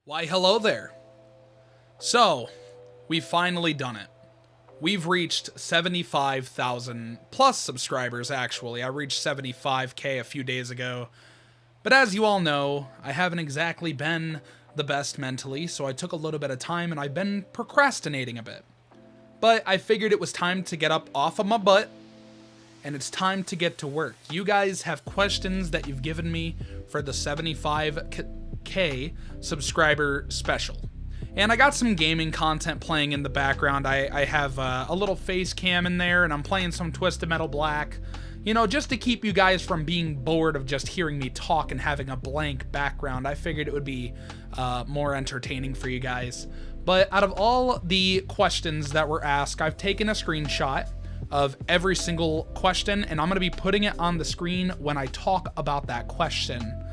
Why, hello there. So, we've finally done it. We've reached 75,000 plus subscribers, actually. I reached 75K a few days ago. But as you all know, I haven't exactly been the best mentally, so I took a little bit of time and I've been procrastinating a bit. But I figured it was time to get up off of my butt, and it's time to get to work. You guys have questions that you've given me for the 75K subscriber special. And I got some gaming content playing in the background. I have a little face cam in there, and I'm playing some Twisted Metal Black. You know, just to keep you guys from being bored of just hearing me talk and having a blank background. I figured it would be more entertaining for you guys. But out of all the questions that were asked, I've taken a screenshot of every single question, and I'm going to be putting it on the screen when I talk about that question.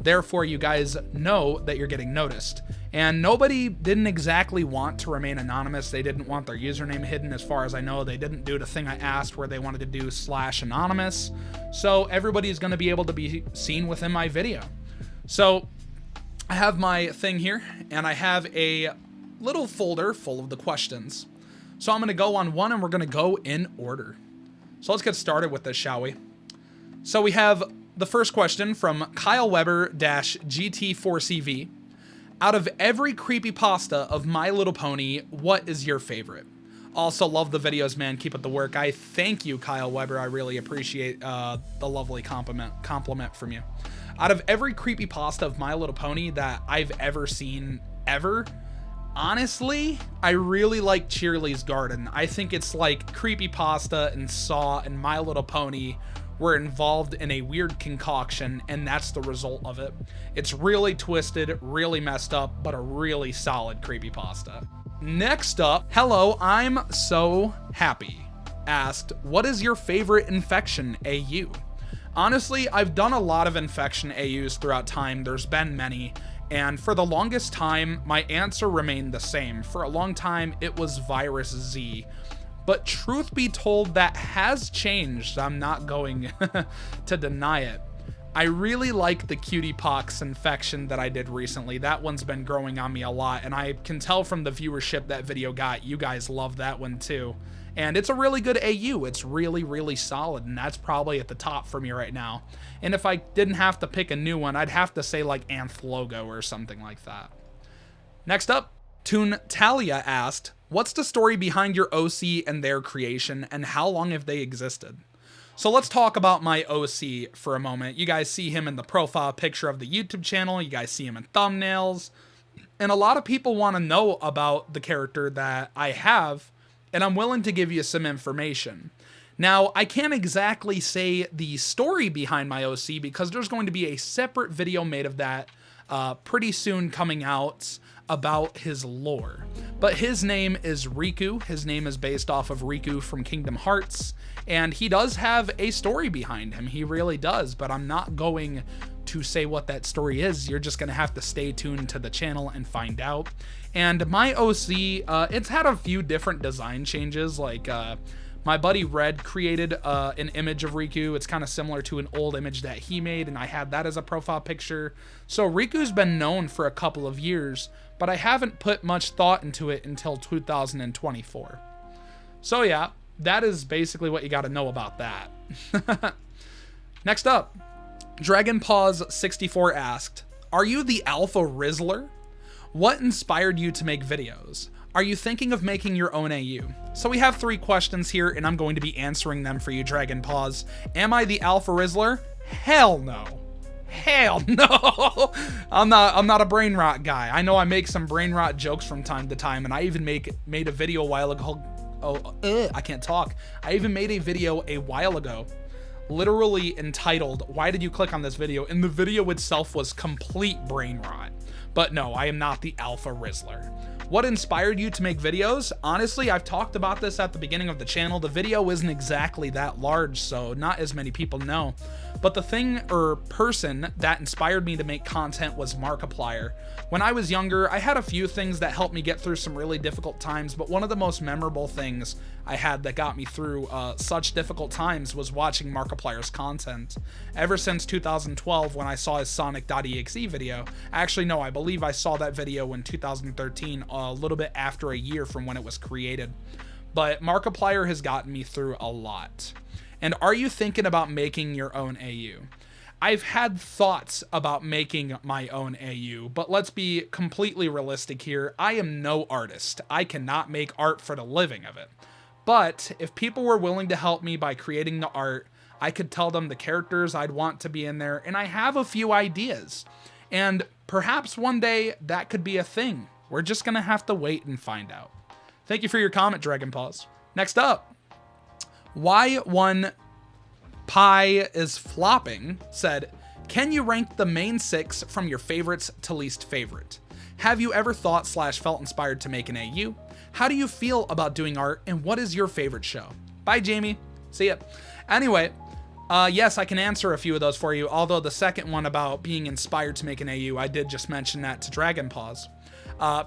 Therefore, you guys know that you're getting noticed. And nobody didn't exactly want to remain anonymous. They didn't want their username hidden, as far as I know. They didn't do the thing I asked where they wanted to do /anonymous. So everybody's going to be able to be seen within my video. So I have my thing here, and I have a little folder full of the questions. So I'm going to go on one, and we're going to go in order. So let's get started with this, shall we? So we have the first question from Kyle Weber-GT4CV. Out of every creepypasta of My Little Pony, what is your favorite? Also love the videos, man. Keep up the work. I thank you, Kyle Weber. I really appreciate the lovely compliment from you. Out of every creepypasta of My Little Pony that I've ever seen, ever, honestly, I really like Cheerly's Garden. I think it's like Creepypasta and Saw and My Little Pony were involved in a weird concoction, and that's the result of it. It's really twisted, really messed up, but a really solid creepypasta. Next up, Hello, I'm So Happy asked, what is your favorite infection AU? Honestly, I've done a lot of infection AUs throughout time. There's been many. And for the longest time, my answer remained the same. For a long time, it was Virus Z. But truth be told, that has changed. I'm not going to deny it. I really like the cutie pox infection that I did recently. That one's been growing on me a lot, and I can tell from the viewership that video got, you guys love that one too. And it's a really good AU. It's really, really solid, and that's probably at the top for me right now. And if I didn't have to pick a new one, I'd have to say like Anth Logo or something like that. Next up, Toon Talia asked, what's the story behind your OC and their creation, and how long have they existed? So let's talk about my OC for a moment. You guys see him in the profile picture of the YouTube channel. You guys see him in thumbnails. And a lot of people want to know about the character that I have, and I'm willing to give you some information. Now, I can't exactly say the story behind my OC because there's going to be a separate video made of that pretty soon coming out about his lore. But his name is Riku. His name is based off of Riku from Kingdom Hearts, and he does have a story behind him. He really does, but I'm not going to say what that story is. You're just gonna have to stay tuned to the channel and find out. And my OC, it's had a few different design changes, like my buddy Red created an image of Riku. It's kind of similar to an old image that he made, and I had that as a profile picture. So Riku's been known for a couple of years, but I haven't put much thought into it until 2024. So yeah, that is basically what you got to know about that. Next up, Dragon Paws 64 asked, are you the Alpha Rizzler? What inspired you to make videos? Are you thinking of making your own AU? So we have 3 questions here, and I'm going to be answering them for you, Dragon Paws. Am I the Alpha Rizzler? Hell no. Hell no. I'm not a brain rot guy. I know I make some brain rot jokes from time to time, and I even made a video a while ago. I can't talk. I even made a video a while ago, literally entitled, why did you click on this video? And the video itself was complete brain rot. But no, I am not the Alpha Rizzler. What inspired you to make videos? Honestly, I've talked about this at the beginning of the channel. The video isn't exactly that large, so not as many people know. But the thing or person that inspired me to make content was Markiplier. When I was younger, I had a few things that helped me get through some really difficult times, but one of the most memorable things I had that got me through such difficult times was watching Markiplier's content. Ever since 2012 when I saw his Sonic.exe video, actually no, I believe I saw that video in 2013, a little bit after a year from when it was created. But Markiplier has gotten me through a lot. And are you thinking about making your own AU? I've had thoughts about making my own AU, but let's be completely realistic here. I am no artist. I cannot make art for the living of it. But if people were willing to help me by creating the art, I could tell them the characters I'd want to be in there, and I have a few ideas. And perhaps one day that could be a thing. We're just gonna have to wait and find out. Thank you for your comment, Dragon Paws. Next up, why one Pie is flopping said, can you rank the main 6 from your favorites to least favorite? Have you ever thought / felt inspired to make an AU? How do you feel about doing art, and what is your favorite show? Bye, Jamie. See ya. Anyway, yes, I can answer a few of those for you, although the second one about being inspired to make an AU, I did just mention that to Dragon Paws.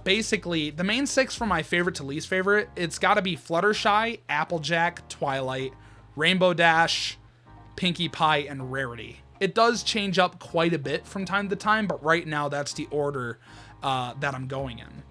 Basically, the main 6 from my favorite to least favorite, it's gotta be Fluttershy, Applejack, Twilight, Rainbow Dash, Pinkie Pie, and Rarity. It does change up quite a bit from time to time, but right now that's the order that I'm going in.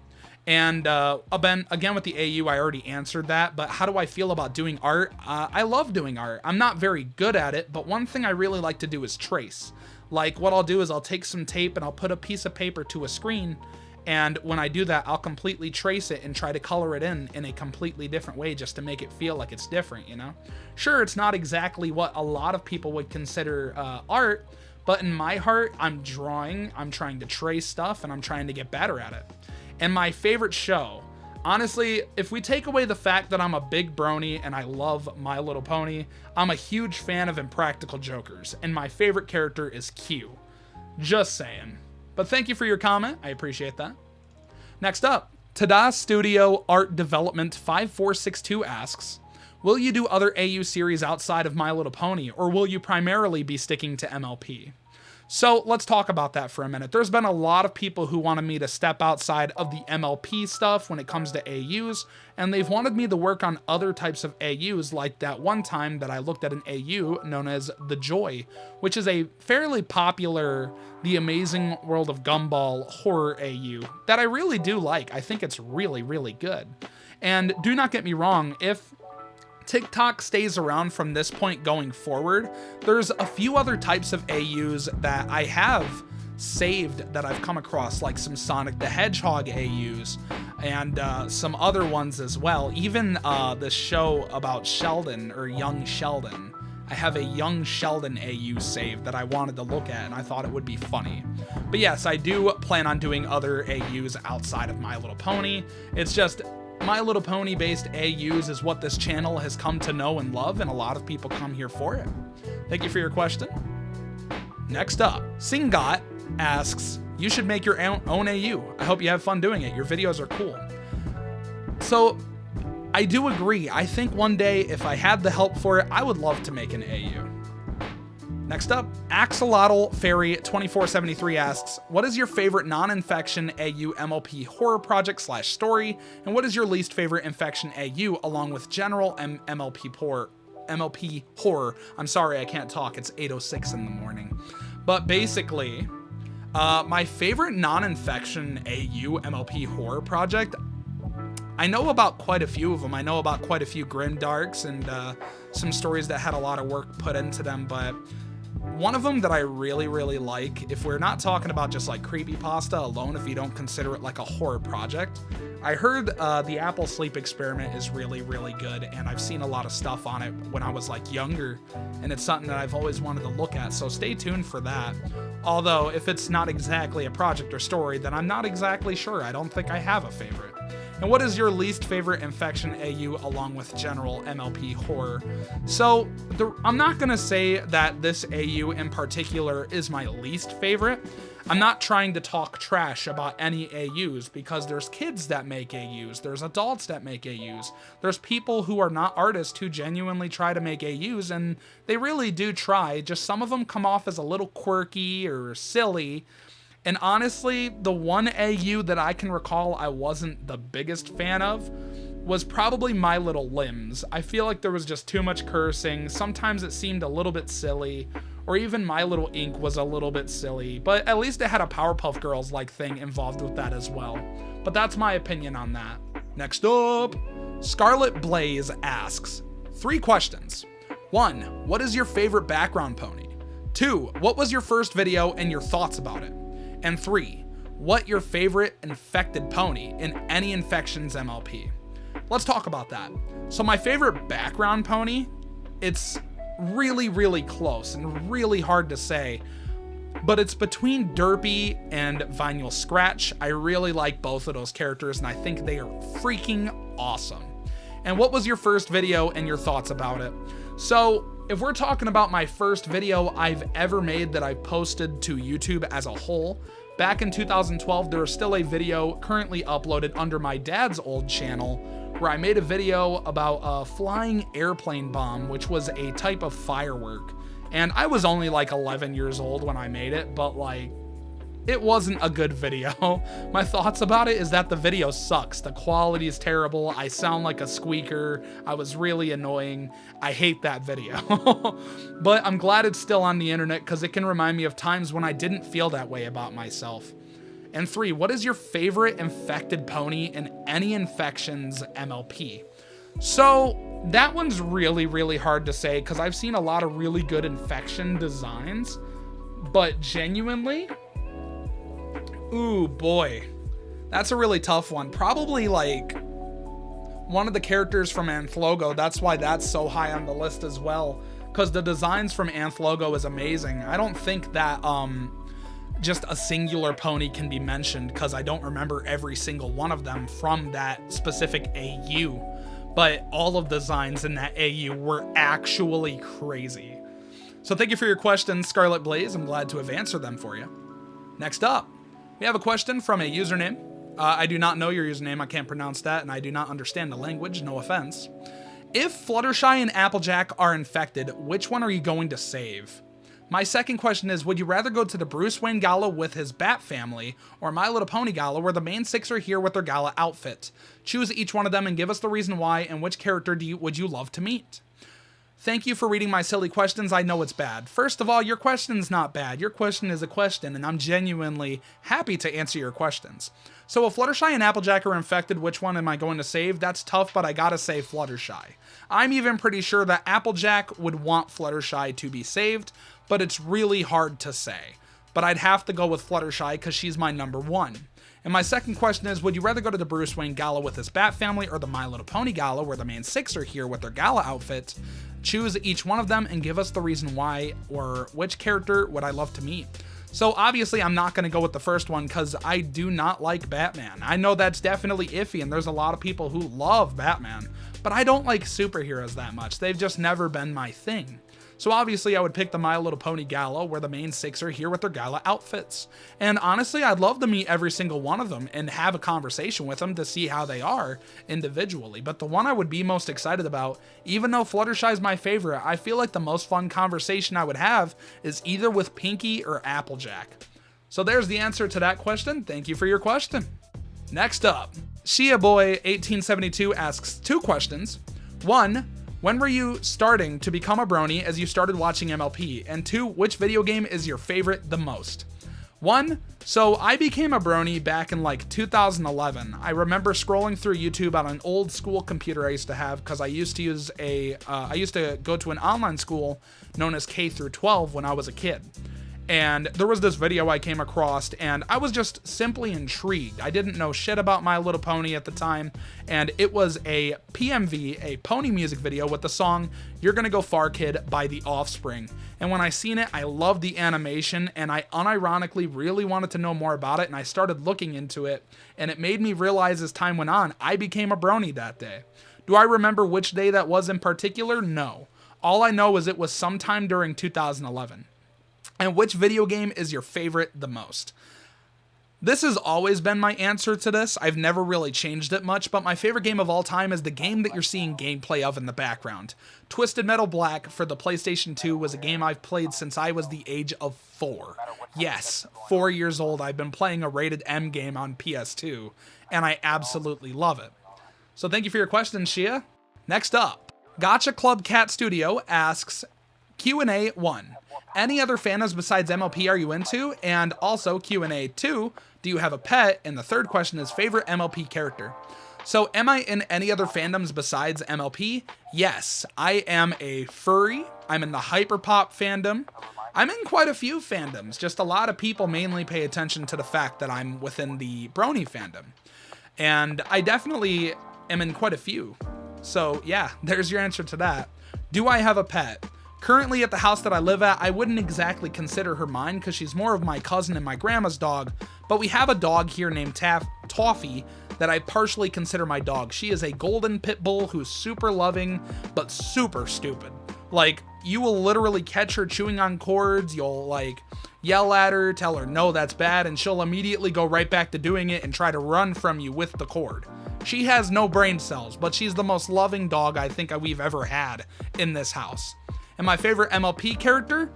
And again with the AU, I already answered that, but how do I feel about doing art? I love doing art. I'm not very good at it, but one thing I really like to do is trace. Like what I'll do is I'll take some tape and I'll put a piece of paper to a screen, and when I do that, I'll completely trace it and try to color it in a completely different way just to make it feel like it's different, you know? Sure, it's not exactly what a lot of people would consider art, but in my heart, I'm drawing, I'm trying to trace stuff, and I'm trying to get better at it. And my favorite show, honestly, if we take away the fact that I'm a big brony and I love My Little Pony, I'm a huge fan of Impractical Jokers, and my favorite character is Q. Just saying. But thank you for your comment. I appreciate that. Next up, Tada Studio Art Development 5462 asks, will you do other AU series outside of My Little Pony, or will you primarily be sticking to MLP? So let's talk about that for a minute. There's been a lot of people who wanted me to step outside of the MLP stuff when it comes to AUs, and they've wanted me to work on other types of AUs, like that one time that I looked at an AU known as The Joy, which is a fairly popular The Amazing World of Gumball horror AU that I really do like. I think it's really, really good. And do not get me wrong, if TikTok stays around from this point going forward, there's a few other types of AUs that I have saved that I've come across, like some Sonic the Hedgehog AUs and some other ones as well. Even the show about Sheldon, or Young Sheldon. I have a Young Sheldon AU saved that I wanted to look at, and I thought it would be funny. But yes, I do plan on doing other AUs outside of My Little Pony. It's just My Little Pony based AUs is what this channel has come to know and love, and a lot of people come here for it. Thank you for your question. Next up, Singot asks, you should make your own AU. I hope you have fun doing it. Your videos are cool. So I do agree. I think one day if I had the help for it, I would love to make an AU. Next up, Axolotl Fairy 2473 asks, what is your favorite non-infection AU MLP horror project / story? And what is your least favorite infection AU along with general MLP horror? I'm sorry, I can't talk. It's 8:06 in the morning. But basically, my favorite non-infection AU MLP horror project, I know about quite a few of them. I know about quite a few grimdarks and some stories that had a lot of work put into them, but one of them that I really, really like, if we're not talking about just like Creepypasta alone, if you don't consider it like a horror project, I heard the Apple Sleep Experiment is really, really good, and I've seen a lot of stuff on it when I was like younger, and it's something that I've always wanted to look at, so stay tuned for that. Although, if it's not exactly a project or story, then I'm not exactly sure. I don't think I have a favorite. And what is your least favorite infection AU along with general MLP horror? So I'm not gonna say that this AU in particular is my least favorite. I'm not trying to talk trash about any AUs, because there's kids that make AUs, there's adults that make AUs, there's people who are not artists who genuinely try to make AUs, and they really do try, just some of them come off as a little quirky or silly. And honestly, the one AU that I can recall I wasn't the biggest fan of was probably My Little Limbs. I feel like there was just too much cursing. Sometimes it seemed a little bit silly, or even My Little Ink was a little bit silly, but at least it had a Powerpuff Girls-like thing involved with that as well. But that's my opinion on that. Next up, Scarlet Blaze asks, 3 questions. 1, what is your favorite background pony? 2, what was your first video and your thoughts about it? And 3, what your favorite infected pony in any infections MLP? Let's talk about that. So my favorite background pony, it's really, really close and really hard to say, but it's between Derpy and Vinyl Scratch. I really like both of those characters, and I think they are freaking awesome. And what was your first video and your thoughts about it? So if we're talking about my first video I've ever made that I posted to YouTube as a whole, back in 2012, there is still a video currently uploaded under my dad's old channel where I made a video about a flying airplane bomb, which was a type of firework. And I was only like 11 years old when I made it, but like, it wasn't a good video. My thoughts about it is that the video sucks. The quality is terrible. I sound like a squeaker. I was really annoying. I hate that video. But I'm glad it's still on the internet because it can remind me of times when I didn't feel that way about myself. And 3, what is your favorite infected pony in any infections MLP? So that one's really, really hard to say because I've seen a lot of really good infection designs, but genuinely, ooh boy, that's a really tough one. Probably like one of the characters from Anthologo. That's why that's so high on the list as well, because the designs from Anthologo is amazing. I don't think that just a singular pony can be mentioned because I don't remember every single one of them from that specific AU. But all of the designs in that AU were actually crazy. So thank you for your questions, Scarlet Blaze. I'm glad to have answered them for you. Next up, we have a question from a username. I do not know your username. I can't pronounce that, and I do not understand the language. No offense. If Fluttershy and Applejack are infected, which one are you going to save? My second question is, would you rather go to the Bruce Wayne Gala with his Bat family or My Little Pony Gala where the main 6 are here with their gala outfit? Choose each one of them and give us the reason why, and which character would you love to meet? Thank you for reading my silly questions. I know it's bad. First of all, your question's not bad. Your question is a question, and I'm genuinely happy to answer your questions. So if Fluttershy and Applejack are infected, which one am I going to save? That's tough, but I gotta say Fluttershy. I'm even pretty sure that Applejack would want Fluttershy to be saved, but it's really hard to say. But I'd have to go with Fluttershy because she's my number 1. And my second question is, would you rather go to the Bruce Wayne Gala with his Bat family or the My Little Pony Gala where the main 6 are here with their gala outfits? Choose each one of them and give us the reason why, or which character would I love to meet. So obviously I'm not going to go with the first one because I do not like Batman. I know that's definitely iffy and there's a lot of people who love Batman, but I don't like superheroes that much. They've just never been my thing. So obviously I would pick the My Little Pony Gala where the main 6 are here with their gala outfits. And honestly, I'd love to meet every single one of them and have a conversation with them to see how they are individually. But the one I would be most excited about, even though Fluttershy's my favorite, I feel like the most fun conversation I would have is either with Pinky or Applejack. So there's the answer to that question. Thank you for your question. Next up, Shia Boy 1872 asks 2 questions. 1, when were you starting to become a brony as you started watching MLP? And 2, which video game is your favorite the most? 1, so I became a brony back in like 2011. I remember scrolling through YouTube on an old school computer I used to have because I used to go to an online school known as K through 12 when I was a kid. And there was this video I came across and I was just simply intrigued. I didn't know shit about My Little Pony at the time, and it was a PMV, a pony music video with the song You're Gonna Go Far Kid by The Offspring. And when I seen it, I loved the animation and I unironically really wanted to know more about it, and I started looking into it, and it made me realize as time went on, I became a brony that day. Do I remember which day that was in particular? No. All I know is it was sometime during 2011. And which video game is your favorite the most? This has always been my answer to this. I've never really changed it much, but my favorite game of all time is the game that you're seeing gameplay of in the background. Twisted Metal Black for the PlayStation 2 was a game I've played since I was the age of 4. Yes, 4 years old. I've been playing a rated M game on PS2, and I absolutely love it. So thank you for your question, Shia. Next up, Gotcha Club Cat Studio asks, Q&A 1. Any other fandoms besides MLP are you into? And also Q&A 2, do you have a pet? And the third question is favorite MLP character. So am I in any other fandoms besides MLP? Yes, I am a furry. I'm in the Hyperpop fandom. I'm in quite a few fandoms. Just a lot of people mainly pay attention to the fact that I'm within the Brony fandom. And I definitely am in quite a few. So yeah, there's your answer to that. Do I have a pet? Currently at the house that I live at, I wouldn't exactly consider her mine because she's more of my cousin and my grandma's dog, but we have a dog here named Toffee that I partially consider my dog. She is a golden pit bull who's super loving, but super stupid. Like, you will literally catch her chewing on cords, you'll like yell at her, tell her no, that's bad, and she'll immediately go right back to doing it and try to run from you with the cord. She has no brain cells, but she's the most loving dog I think we've ever had in this house. And my favorite MLP character?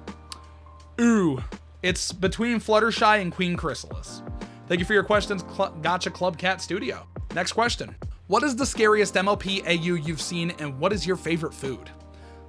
Ooh, it's between Fluttershy and Queen Chrysalis. Thank you for your questions, Gotcha Club Cat Studio. Next question. What is the scariest MLP AU you've seen, and what is your favorite food?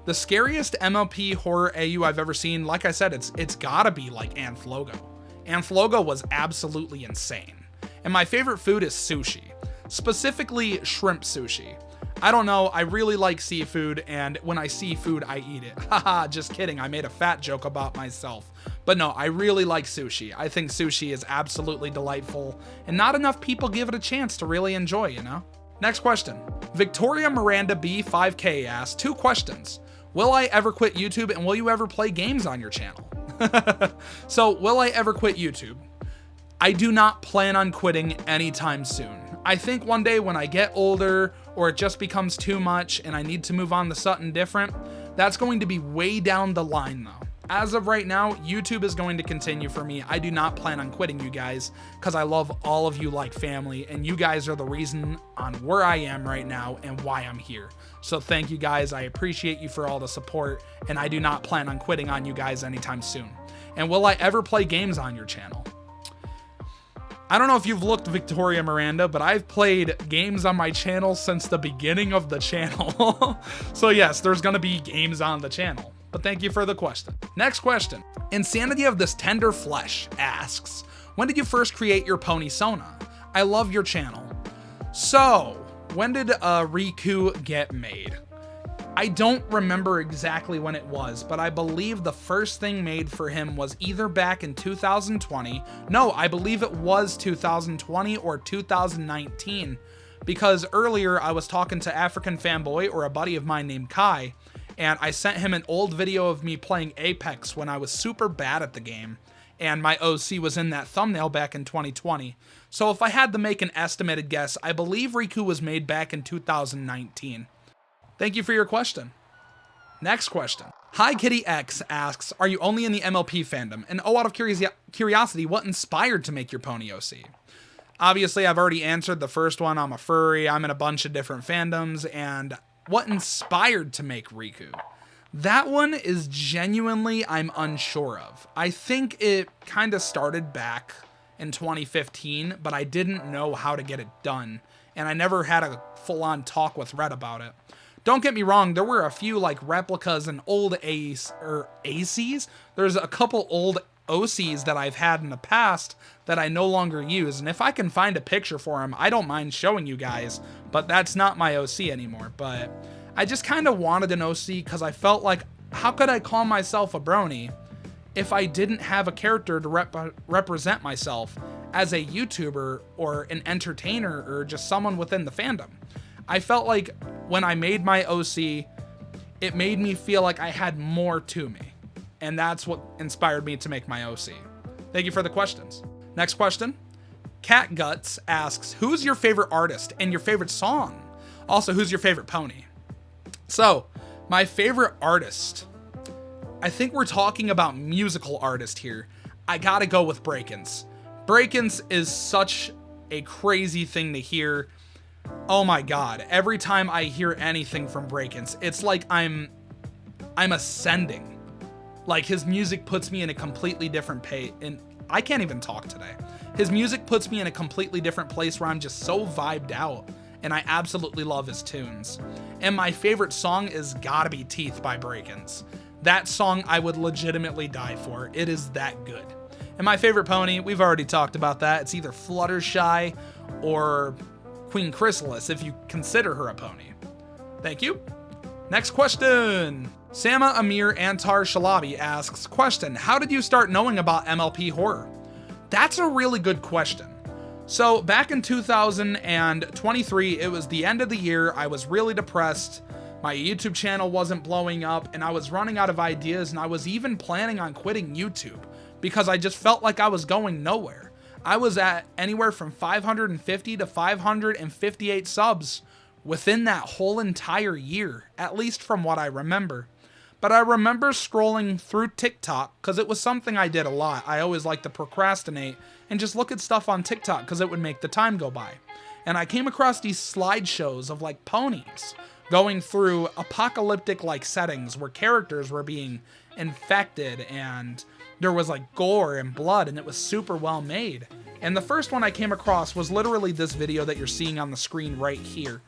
The scariest MLP horror AU I've ever seen, like I said, it's gotta be like Anthlogo. Anthlogo was absolutely insane. And my favorite food is sushi, specifically shrimp sushi. I don't know, I really like seafood, and when I see food, I eat it. Haha, just kidding, I made a fat joke about myself. But no, I really like sushi. I think sushi is absolutely delightful, and not enough people give it a chance to really enjoy, you know? Next question. Victoria Miranda B5K asks 2 questions. Will I ever quit YouTube, and will you ever play games on your channel? So, will I ever quit YouTube? I do not plan on quitting anytime soon. I think one day when I get older, or it just becomes too much and I need to move on to something different, that's going to be way down the line though. As of right now, YouTube is going to continue for me. I do not plan on quitting you guys because I love all of you like family, and you guys are the reason on where I am right now and why I'm here. So thank you guys. I appreciate you for all the support, and I do not plan on quitting on you guys anytime soon. And will I ever play games on your channel? I don't know if you've looked, Victoria Miranda, but I've played games on my channel since the beginning of the channel. So yes, there's gonna be games on the channel. But thank you for the question. Next question. Insanity of This Tender Flesh asks, when did you first create your pony Sona? I love your channel. So, when did Riku get made? I don't remember exactly when it was, but I believe the first thing made for him was either back in 2020. No, I believe it was 2020 or 2019, because earlier I was talking to African Fanboy, or a buddy of mine named Kai, and I sent him an old video of me playing Apex when I was super bad at the game, and my OC was in that thumbnail back in 2020. So if I had to make an estimated guess, I believe Riku was made back in 2019. Thank you for your question. Next question. Hi Kitty X asks, are you only in the MLP fandom? And out of curiosity, what inspired to make your pony OC? Obviously, I've already answered the first one. I'm a furry, I'm in a bunch of different fandoms, and what inspired to make Riku? That one is genuinely I'm unsure of. I think it kind of started back in 2015, but I didn't know how to get it done, and I never had a full-on talk with Red about it. Don't get me wrong, there were a few like replicas and old ACs. There's a couple old OCs that I've had in the past that I no longer use, and if I can find a picture for them, I don't mind showing you guys, but that's not my OC anymore. But I just kind of wanted an OC because I felt like, how could I call myself a brony if I didn't have a character to represent myself as a YouTuber or an entertainer or just someone within the fandom? I felt like when I made my OC, it made me feel like I had more to me. And that's what inspired me to make my OC. Thank you for the questions. Next question. Cat Guts asks, who's your favorite artist and your favorite song? Also, who's your favorite pony? So, my favorite artist, I think we're talking about musical artist here. I gotta go with Breakins. Breakins is such a crazy thing to hear. Oh my god, every time I hear anything from Breakins, it's like I'm ascending. Like, his music puts me in a completely different pace, and I can't even talk today. His music puts me in a completely different place where I'm just so vibed out and I absolutely love his tunes. And my favorite song is gotta be Teeth by Breakins. That song I would legitimately die for. It is that good. And my favorite pony, we've already talked about that. It's either Fluttershy or Queen Chrysalis, if you consider her a pony. Thank you. Next question. Sama Amir Antar Shalabi asks, question, how did you start knowing about MLP horror? That's a really good question. So back in 2023, it was the end of the year. I was really depressed. My YouTube channel wasn't blowing up and I was running out of ideas, and I was even planning on quitting YouTube because I just felt like I was going nowhere. I was at anywhere from 550 to 558 subs within that whole entire year, at least from what I remember. But I remember scrolling through TikTok because it was something I did a lot. I always like to procrastinate and just look at stuff on TikTok because it would make the time go by. And I came across these slideshows of like ponies going through apocalyptic like settings where characters were being infected and there was like gore and blood, and it was super well made. And the first one I came across was literally this video that you're seeing on the screen right here.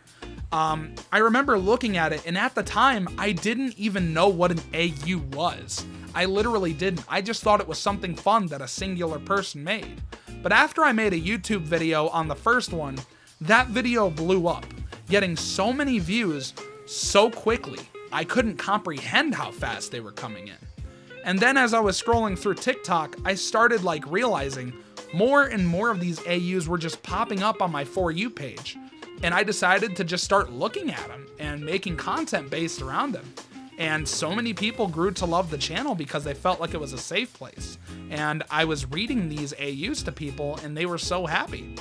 I remember looking at it, and at the time, I didn't even know what an AU was. I literally didn't. I just thought it was something fun that a singular person made. But after I made a YouTube video on the first one, that video blew up, getting so many views so quickly. I couldn't comprehend how fast they were coming in. And then as I was scrolling through TikTok, I started like realizing more and more of these AUs were just popping up on my For You page. And I decided to just start looking at them and making content based around them. And so many people grew to love the channel because they felt like it was a safe place. And I was reading these AUs to people and they were so happy.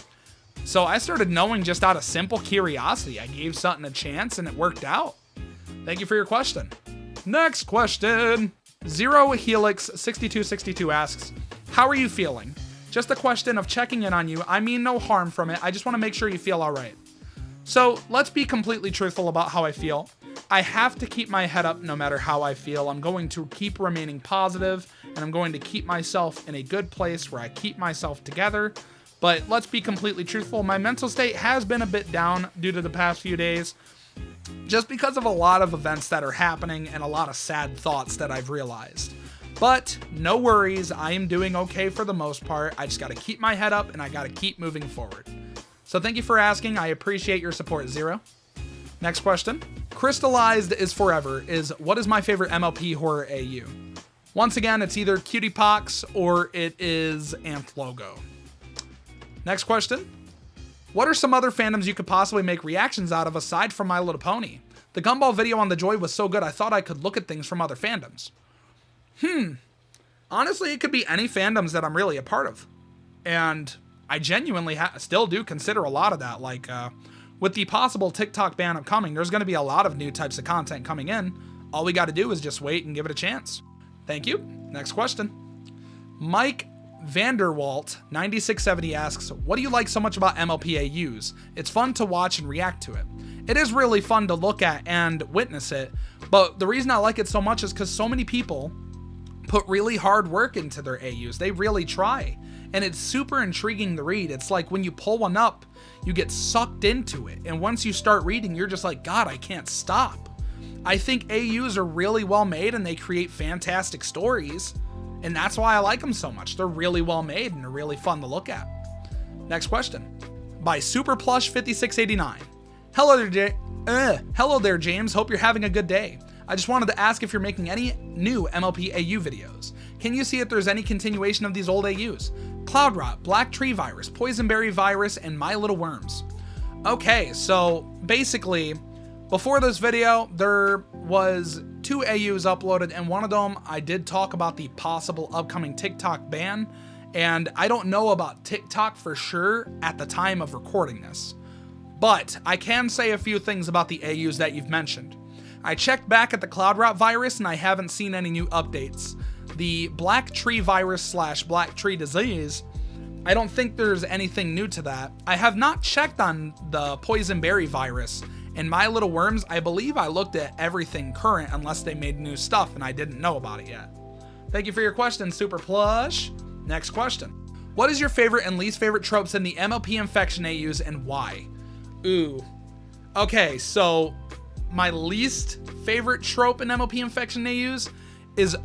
So I started knowing just out of simple curiosity. I gave something a chance and it worked out. Thank you for your question. Next question. Zero Helix 6262 asks, how are you feeling? Just a question of checking in on you. I mean no harm from it. I just want to make sure you feel all right. So let's be completely truthful about how I feel. I have to keep my head up no matter how I feel. I'm going to keep remaining positive, and I'm going to keep myself in a good place where I keep myself together. But let's be completely truthful. My mental state has been a bit down due to the past few days, just because of a lot of events that are happening and a lot of sad thoughts that I've realized. But no worries, I am doing okay for the most part. I just got to keep my head up and I got to keep moving forward. So thank you for asking. I appreciate your support, Zero. Next question. Crystallized is Forever is, what is my favorite MLP horror AU? Once again, it's either Cutie Pox or it is Amplogo. Next question. What are some other fandoms you could possibly make reactions out of aside from My Little Pony? The Gumball video on the Joy was so good I thought I could look at things from other fandoms. Honestly, it could be any fandoms that I'm really a part of. And I genuinely still do consider a lot of that. Like, with the possible TikTok ban upcoming, there's going to be a lot of new types of content coming in. All we got to do is just wait and give it a chance. Thank you. Next question. Mike Vanderwalt 9670 asks, what do you like so much about MLP AUs? It's fun to watch and react to it. It is really fun to look at and witness it, but the reason I like it so much is because so many people put really hard work into their AUs. They really try. And it's super intriguing to read. It's like when you pull one up, you get sucked into it. And once you start reading, you're just like, God, I can't stop. I think AUs are really well made and they create fantastic stories. And that's why I like them so much. They're really well made and they're really fun to look at. Next question. By Superplush5689. Hello there, James. Hope you're having a good day. I just wanted to ask if you're making any new MLP AU videos. Can you see if there's any continuation of these old AUs? Cloud Rot, Black Tree Virus, Poisonberry Virus, and My Little Worms. Okay, so basically, before this video, there was 2 AUs uploaded, and one of them I did talk about the possible upcoming TikTok ban, and I don't know about TikTok for sure at the time of recording this. But I can say a few things about the AUs that you've mentioned. I checked back at the Cloud Rot virus and I haven't seen any new updates. The Black Tree Virus / Black Tree Disease, I don't think there's anything new to that. I have not checked on the Poisonberry Virus. And My Little Worms, I believe I looked at everything current unless they made new stuff and I didn't know about it yet. Thank you for your question, Super Plush. Next question. What is your favorite and least favorite tropes in the MLP Infection AUs and why? Ooh, Okay, so my least favorite trope in MLP Infection AUs is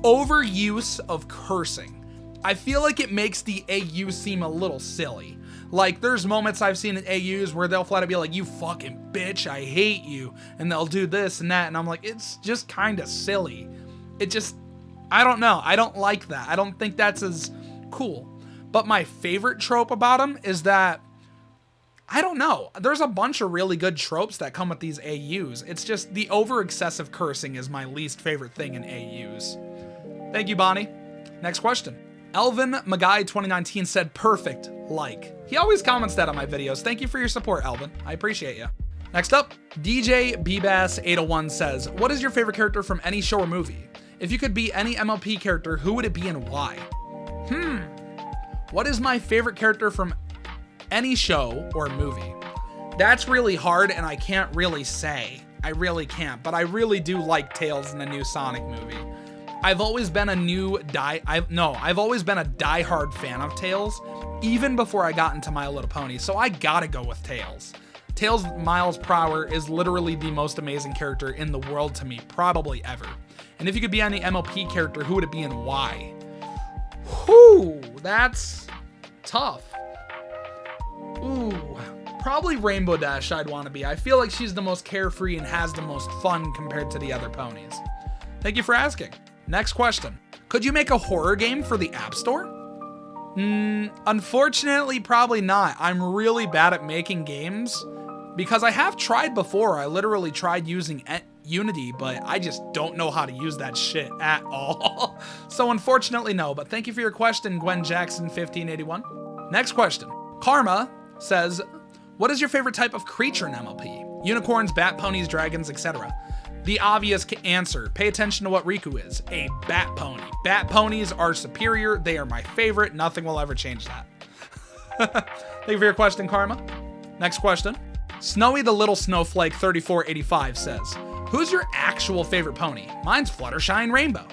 overuse of cursing. I feel like it makes the AU seem a little silly. Like, there's moments I've seen in AUs where they'll flat out be like, you fucking bitch, I hate you. And they'll do this and that. And I'm like, it's just kind of silly. It just, I don't know. I don't like that. I don't think that's as cool. But my favorite trope about them is that, I don't know. There's a bunch of really good tropes that come with these AUs. It's just the over excessive cursing is my least favorite thing in AUs. Thank you, Bonnie. Next question. Elvin Magai 2019 said perfect like. He always comments that on my videos. Thank you for your support, Elvin. I appreciate you. Next up, DJ Bbass 801 says, what is your favorite character from any show or movie? If you could be any MLP character, who would it be and why? What is my favorite character from any show or movie? That's really hard and I can't really say. I really can't, but I really do like Tails in the new Sonic movie. I've always been a I've always been a diehard fan of Tails, even before I got into My Little Pony, so I gotta go with Tails. Tails Miles Prower is literally the most amazing character in the world to me, probably ever. And if you could be any MLP character, who would it be and why? Whew, that's tough. Ooh, probably Rainbow Dash I'd want to be. I feel like she's the most carefree and has the most fun compared to the other ponies. Thank you for asking. Next question. Could you make a horror game for the App Store? Unfortunately, probably not. I'm really bad at making games because I have tried before. I literally tried using Unity, but I just don't know how to use that shit at all. So unfortunately, no, but thank you for your question, Gwen Jackson 1581. Next question. Karma says, what is your favorite type of creature in MLP? Unicorns, bat ponies, dragons, etc. The obvious answer, pay attention to what Riku is, a bat pony. Bat ponies are superior, they are my favorite, nothing will ever change that. Thank you for your question, Karma. Next question. Snowy the Little Snowflake 3485 says, who's your actual favorite pony? Mine's Fluttershy and Rainbow.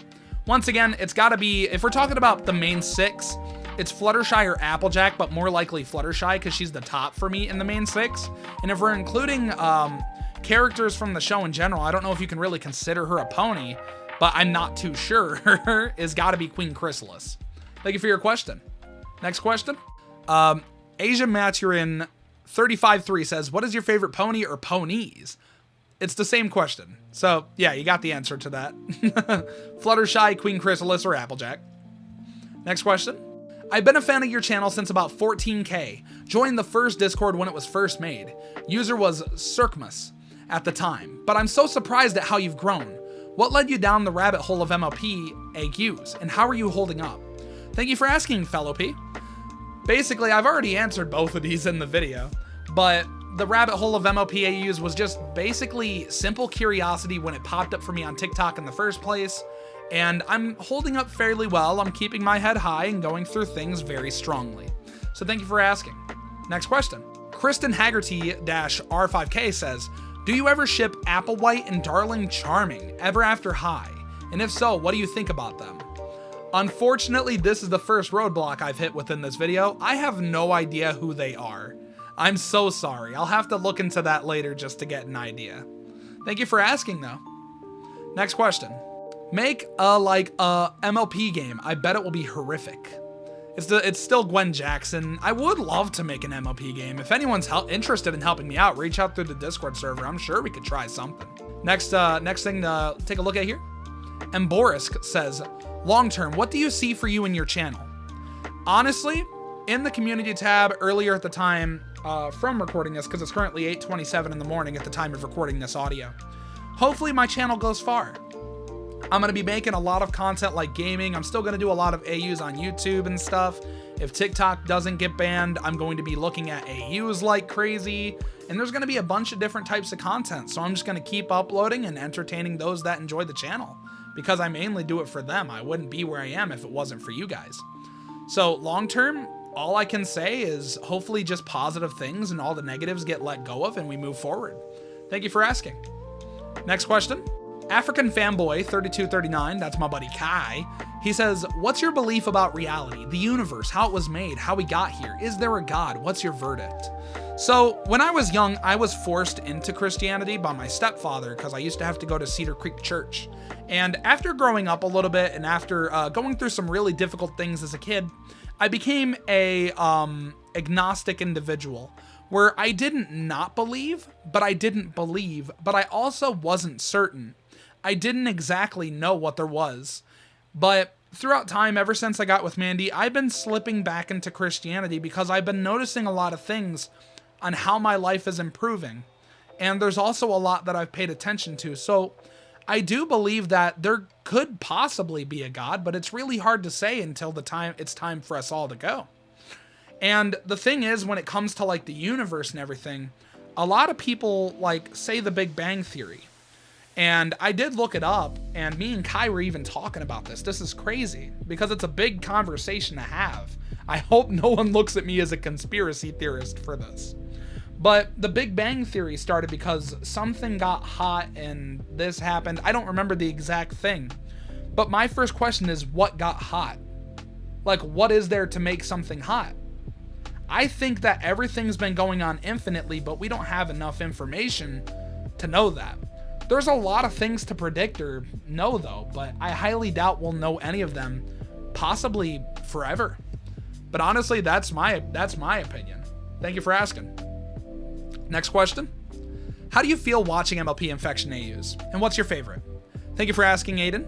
Once again, it's gotta be, if we're talking about the main six, it's Fluttershy or Applejack, but more likely Fluttershy because she's the top for me in the main six. And if we're including characters from the show in general, I don't know if you can really consider her a pony, but I'm not too sure, is gotta be Queen Chrysalis. Thank you for your question. Next question. Asia Maturin 35-3 says, what is your favorite pony or ponies? It's the same question. So yeah, you got the answer to that. Fluttershy, Queen Chrysalis, or Applejack. Next question. I've been a fan of your channel since about 14K. Joined the first Discord when it was first made. User was Circmus at the time, but I'm so surprised at how you've grown. What led you down the rabbit hole of MLP AQs, and how are you holding up? Thank you for asking, fellow P. Basically, I've already answered both of these in the video, but the rabbit hole of MLP AUs was just basically simple curiosity when it popped up for me on TikTok in the first place, and I'm holding up fairly well. I'm keeping my head high and going through things very strongly. So thank you for asking. Next question. Kristen Haggerty-R5K says, do you ever ship Applewhite and Darling Charming, Ever After High? And if so, what do you think about them? Unfortunately, this is the first roadblock I've hit within this video. I have no idea who they are. I'm so sorry. I'll have to look into that later just to get an idea. Thank you for asking, though. Next question. Make a MLP game. I bet it will be horrific. It's still Gwen Jackson. I would love to make an MLP game. If anyone's interested in helping me out, reach out through the Discord server. I'm sure we could try something. Next thing to take a look at here. Emborisk says, long term, what do you see for you in your channel? Honestly, in the community tab earlier at the time from recording this, because it's currently 8:27 in the morning at the time of recording this audio, hopefully my channel goes far. I'm going to be making a lot of content like gaming. I'm still going to do a lot of AUs on YouTube and stuff. If TikTok doesn't get banned, I'm going to be looking at AUs like crazy. And there's going to be a bunch of different types of content. So I'm just going to keep uploading and entertaining those that enjoy the channel. Because I mainly do it for them. I wouldn't be where I am if it wasn't for you guys. So long term, all I can say is hopefully just positive things and all the negatives get let go of and we move forward. Thank you for asking. Next question. African Fanboy 3239, that's my buddy Kai. He says, what's your belief about reality, the universe, how it was made, how we got here? Is there a God? What's your verdict? So when I was young, I was forced into Christianity by my stepfather because I used to have to go to Cedar Creek Church. And after growing up a little bit and after going through some really difficult things as a kid, I became a agnostic individual where I didn't not believe, but I didn't believe, but I also wasn't certain. I didn't exactly know what there was. But throughout time, ever since I got with Mandy, I've been slipping back into Christianity because I've been noticing a lot of things on how my life is improving. And there's also a lot that I've paid attention to. So I do believe that there could possibly be a God, but it's really hard to say until it's time for us all to go. And the thing is, when it comes to like the universe and everything, a lot of people like say the Big Bang Theory. And I did look it up, and me and Kai were even talking about this. This is crazy because it's a big conversation to have. I hope no one looks at me as a conspiracy theorist for this. But the Big Bang Theory started because something got hot and this happened. I don't remember the exact thing. But my first question is, what got hot? Like, what is there to make something hot? I think that everything's been going on infinitely, but we don't have enough information to know that. There's a lot of things to predict or know though, but I highly doubt we'll know any of them, possibly forever. But honestly, that's my opinion. Thank you for asking. Next question. How do you feel watching MLP Infection AUs? And what's your favorite? Thank you for asking, Aiden.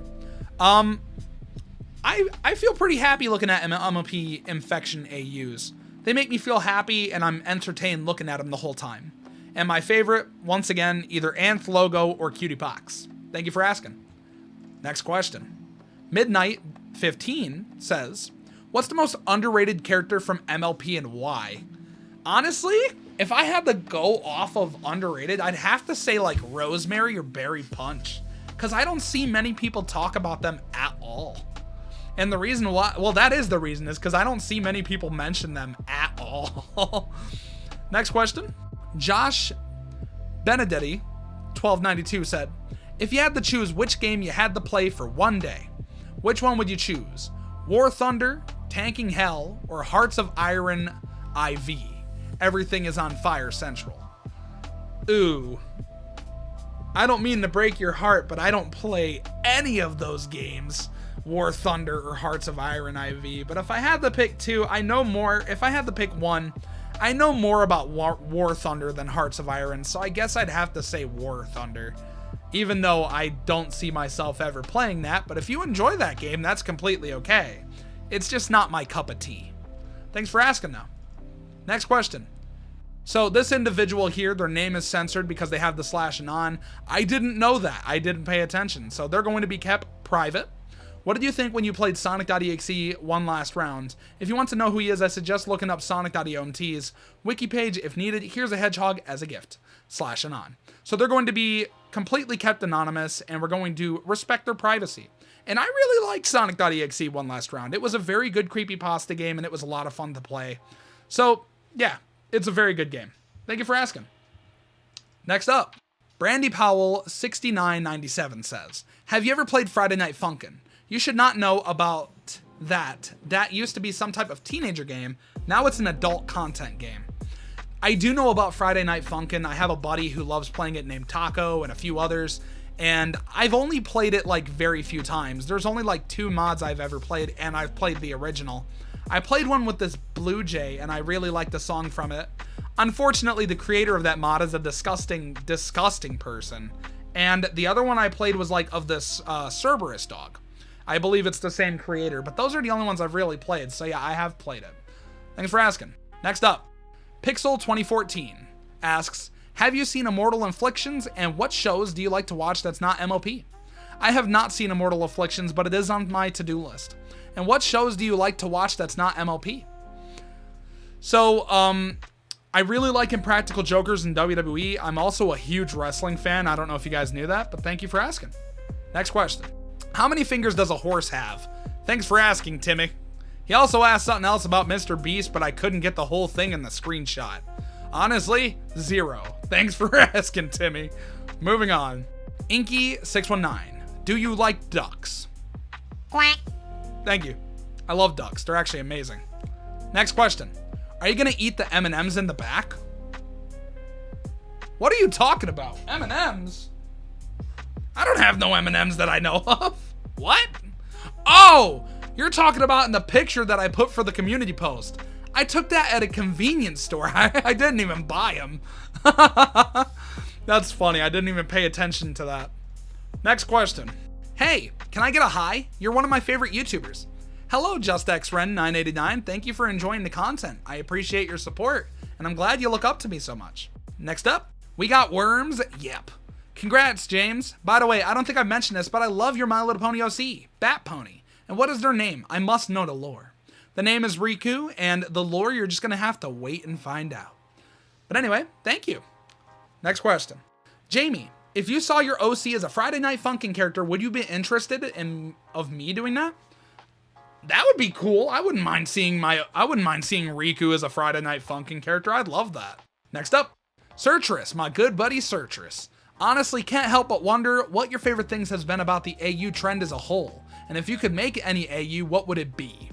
I feel pretty happy looking at MLP Infection AUs. They make me feel happy and I'm entertained looking at them the whole time. And my favorite, once again, either Anth Logo or Cutie Pox. Thank you for asking. Next question. Midnight15 says, what's the most underrated character from MLP and why? Honestly, if I had to go off of underrated, I'd have to say like Rosemary or Berry Punch. Because I don't see many people talk about them at all. And the reason why, well, that is the reason, is because I don't see many people mention them at all. Next question. Josh Benedetti, 1292 said, if you had to choose which game you had to play for one day, which one would you choose? War Thunder, Tanking Hell, or Hearts of Iron IV? Everything is on fire central. Ooh. I don't mean to break your heart, but I don't play any of those games. War Thunder or Hearts of Iron IV. But if I had to pick two, I know more. If I had to pick one, I know more about War Thunder than Hearts of Iron, so I guess I'd have to say War Thunder. Even though I don't see myself ever playing that, but if you enjoy that game, that's completely okay. It's just not my cup of tea. Thanks for asking, though. Next question. So this individual here, their name is censored because they have the /anon. I didn't know that. I didn't pay attention, so they're going to be kept private. What did you think when you played Sonic.exe one last round? If you want to know who he is, I suggest looking up Sonic.omt's wiki page. If needed, here's a hedgehog as a gift. /anon. So they're going to be completely kept anonymous, and we're going to respect their privacy. And I really liked Sonic.exe one last round. It was a very good creepypasta game, and it was a lot of fun to play. So, yeah, it's a very good game. Thank you for asking. Next up, Brandy Powell 6997 says, have you ever played Friday Night Funkin'? You should not know about that. That used to be some type of teenager game. Now it's an adult content game. I do know about Friday Night Funkin'. I have a buddy who loves playing it named Taco and a few others. And I've only played it like very few times. There's only like 2 mods I've ever played, and I've played the original. I played one with this Blue Jay, and I really liked the song from it. Unfortunately, the creator of that mod is a disgusting person. And the other one I played was like of this Cerberus dog. I believe it's the same creator, but those are the only ones I've really played. So yeah, I have played it. Thanks for asking. Next up, Pixel 2014 asks, have you seen Immortal Afflictions, and what shows do you like to watch that's not MLP? I have not seen Immortal Afflictions, but it is on my to-do list. And what shows do you like to watch that's not MLP? So, I really like Impractical Jokers in WWE. I'm also a huge wrestling fan. I don't know if you guys knew that, but thank you for asking. Next question. How many fingers does a horse have? Thanks for asking, Timmy. He also asked something else about Mr. Beast, but I couldn't get the whole thing in the screenshot. Honestly, 0. Thanks for asking, Timmy. Moving on. Inky619. Do you like ducks? Quack. Thank you. I love ducks. They're actually amazing. Next question. Are you going to eat the M&Ms in the back? What are you talking about? M&Ms? I don't have no M&Ms that I know of. What? Oh, you're talking about in the picture that I put for the community post. I took that at a convenience store. I didn't even buy them. That's funny. I didn't even pay attention to that. Next question. Hey, can I get a hi? You're one of my favorite YouTubers. Hello, JustXRen989. Thank you for enjoying the content. I appreciate your support, and I'm glad you look up to me so much. Next up, we got Worms. Yep. Congrats, James. By the way, I don't think I've mentioned this, but I love your My Little Pony OC, Bat Pony. And what is their name? I must know the lore. The name is Riku, and the lore you're just going to have to wait and find out. But anyway, thank you. Next question. Jamie, if you saw your OC as a Friday Night Funkin' character, would you be interested in me doing that? That would be cool. I wouldn't mind seeing Riku as a Friday Night Funkin' character. I'd love that. Next up, Seartress, my good buddy Seartress. Honestly, can't help but wonder what your favorite things has been about the AU trend as a whole. And if you could make any AU, what would it be?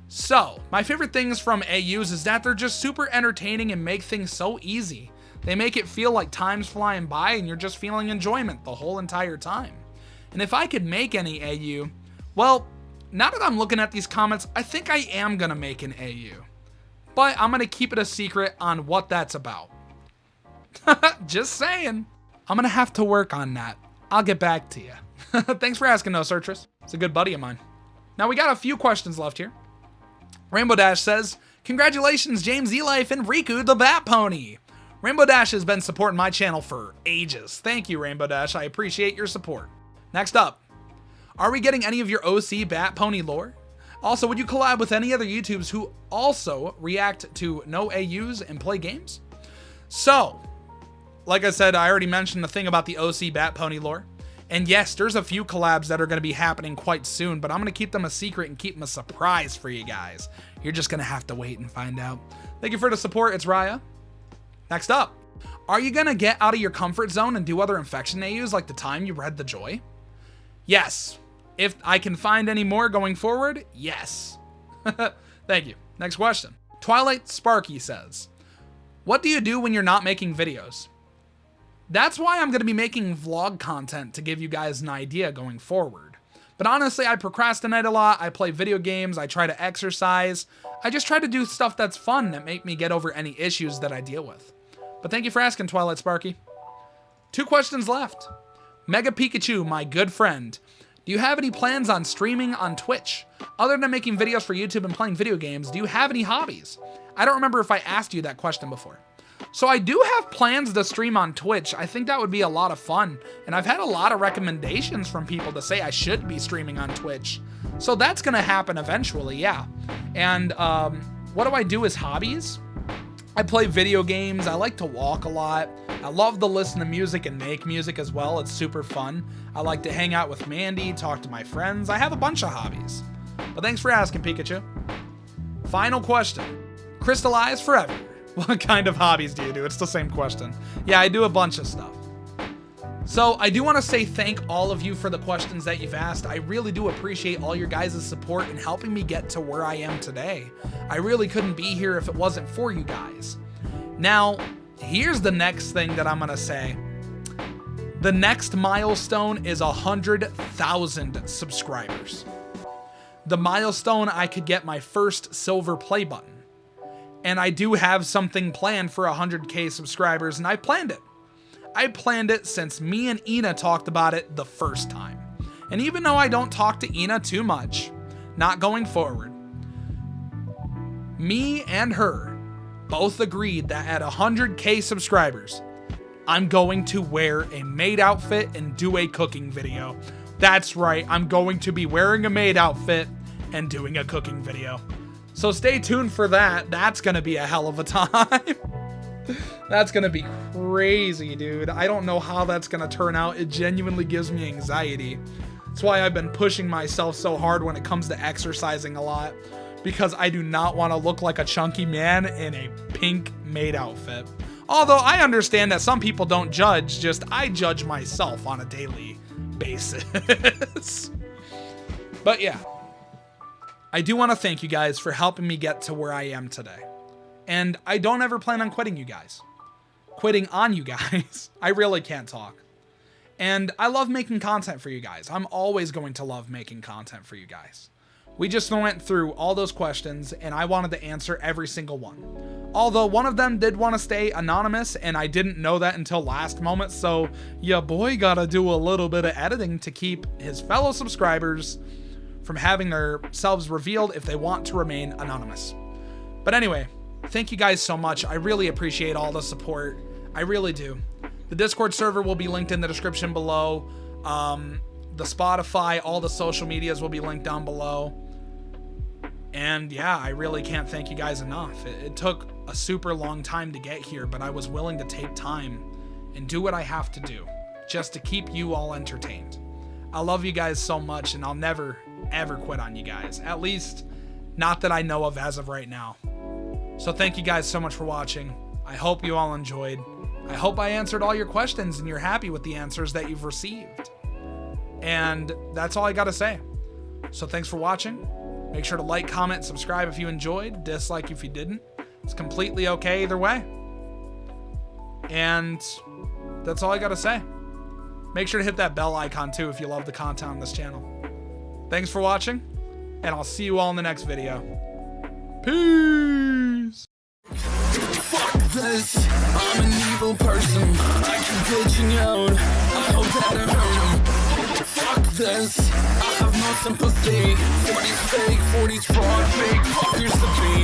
So, my favorite things from AUs is that they're just super entertaining and make things so easy. They make it feel like time's flying by and you're just feeling enjoyment the whole entire time. And if I could make any AU, well, now that I'm looking at these comments, I think I am gonna make an AU. But I'm gonna keep it a secret on what that's about. Just saying. I'm gonna have to work on that. I'll get back to you. Thanks for asking though, Seartress. It's a good buddy of mine. Now we got a few questions left here. Rainbow Dash says, congratulations, James, Elife, and Riku the Bat Pony. Rainbow Dash has been supporting my channel for ages. Thank you, Rainbow Dash. I appreciate your support. Next up, are we getting any of your OC Bat Pony lore? Also, would you collab with any other YouTubers who also react to no AUs and play games? So, like I said, I already mentioned the thing about the OC Bat Pony lore. And yes, there's a few collabs that are going to be happening quite soon, but I'm going to keep them a secret and keep them a surprise for you guys. You're just going to have to wait and find out. Thank you for the support. It's Raya. Next up, are you going to get out of your comfort zone and do other infection AUs like the time you read The Joy? Yes. If I can find any more going forward, yes. Thank you. Next question. Twilight Sparky says, what do you do when you're not making videos? That's why I'm going to be making vlog content to give you guys an idea going forward. But honestly, I procrastinate a lot. I play video games. I try to exercise. I just try to do stuff that's fun that make me get over any issues that I deal with. But thank you for asking, Twilight Sparky. 2 questions left. Mega Pikachu, my good friend. Do you have any plans on streaming on Twitch? Other than making videos for YouTube and playing video games, do you have any hobbies? I don't remember if I asked you that question before. So I do have plans to stream on Twitch. I think that would be a lot of fun. And I've had a lot of recommendations from people to say I should be streaming on Twitch. So that's going to happen eventually, yeah. And what do I do as hobbies? I play video games. I like to walk a lot. I love to listen to music and make music as well. It's super fun. I like to hang out with Mandy, talk to my friends. I have a bunch of hobbies. But thanks for asking, Pikachu. Final question. Crystallize forever. What kind of hobbies do you do? It's the same question. Yeah, I do a bunch of stuff. So I do want to say thank all of you for the questions that you've asked. I really do appreciate all your guys' support in helping me get to where I am today. I really couldn't be here if it wasn't for you guys. Now, here's the next thing that I'm going to say. The next milestone is 100,000 subscribers. The milestone I could get my first silver play button. And I do have something planned for 100K subscribers, and I planned it. I planned it since me and Ina talked about it the first time. And even though I don't talk to Ina too much, not going forward, me and her both agreed that at 100K subscribers, I'm going to wear a maid outfit and do a cooking video. That's right, I'm going to be wearing a maid outfit and doing a cooking video. So stay tuned for that. That's going to be a hell of a time. That's going to be crazy, dude. I don't know how that's going to turn out. It genuinely gives me anxiety. That's why I've been pushing myself so hard when it comes to exercising a lot. Because I do not want to look like a chunky man in a pink maid outfit. Although I understand that some people don't judge, just I judge myself on a daily basis. But yeah. I do want to thank you guys for helping me get to where I am today. And I don't ever plan on quitting you guys. quitting on you guys. I really can't talk. And I love making content for you guys. I'm always going to love making content for you guys. We just went through all those questions and I wanted to answer every single one. Although one of them did want to stay anonymous and I didn't know that until last moment, so ya boy gotta do a little bit of editing to keep his fellow subscribers from having themselves revealed if they want to remain anonymous. But anyway, thank you guys so much. I really appreciate all the support. I really do. The Discord server will be linked in the description below. The Spotify, all the social medias will be linked down below. And yeah, I really can't thank you guys enough. It took a super long time to get here, but I was willing to take time and do what I have to do just to keep you all entertained. I love you guys so much, and I'll never, ever quit on you guys. At least, not that I know of as of right now. So thank you guys so much for watching. I hope you all enjoyed. I hope I answered all your questions and you're happy with the answers that you've received. And that's all I gotta say. So thanks for watching. Make sure to like, comment, subscribe if you enjoyed, dislike if you didn't. It's completely okay either way. And that's all I gotta say. Make sure to hit that bell icon too if you love the content on this channel. Thanks for watching, and I'll see you all in the next video. Peace! Fuck this, I'm an evil person. I keep glitching out, I hope that I hurt him. Fuck this, I have no sympathy. 40's fake, 40's fraud, fake, fuck here's the beat.